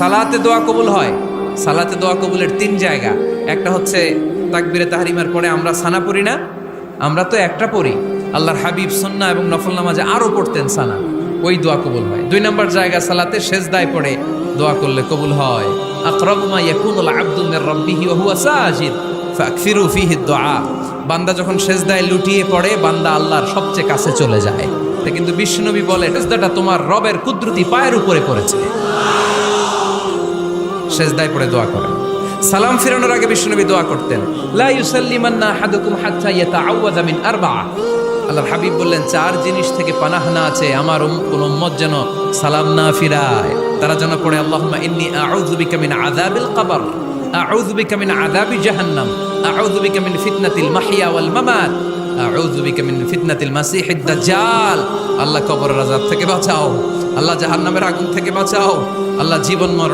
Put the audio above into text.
সালাতে দোয়া কবুল হয়। সালাতে দোয়া কবুলের তিন জায়গা। একটা হচ্ছে তাকবীরে তাহরিমার পরে আমরা সানা পড়ি না, আমরা তো একটা পড়ি। আল্লাহর হাবিব সুন্নাহ এবং নফল নামাজে আরো পড়তেন সানা, ওই দোয়া কবুল হয়। দুই নম্বর জায়গা সালাতে সেজদায় পড়ে দোয়া করলে কবুল হয়। আকরাবু মা ইয়াকুনুল আবদু মির রাব্বিহি ওয়া হুয়া সাজিদ ফাকসিরু ফীহি দুআ। বান্দা যখন সেজদায় লুটিয়ে পড়ে, বান্দা আল্লাহর সবচেয়ে কাছে চলে যায়। তা কিন্তু বিশ্বনবী বলে, সেজদাটা তোমার রবের কুদরতি পায়ের উপরে পড়েছে। সেজদায় পড়ে দোয়া করেন। সালাম ফিরানোর আগে বিশ্বনবী দোয়া করতেন, লা ইউসাল্লিমান্না আহাদুকুম হাত্তা ইয়াতাআওয়াযা মিন আরবা'a। আল্লাহর হাবিব বললেন, চার জিনিস থেকে পানাহ না আছে আমার কোন উম্মত যেন সালাম না ফিরায়। তারা যেন পড়ে, আল্লাহুম্মা ইন্নী আউযু বিকা মিন আযাবিল কবর, আউযু বিকা মিন আযাবি জাহান্নাম, আউযু বিকা মিন ফিতনাতিল মাহইয়া ওয়াল মামাত, আউযু বিকা মিন ফিতনাতিল মাসিহিদ দাজ্জাল। আল্লাহ কবরের আযাব থেকে বাঁচাও, আল্লাহ জাহান্নামের আগুন থেকে বাঁচাও, আল্লাহ জীবন মরণ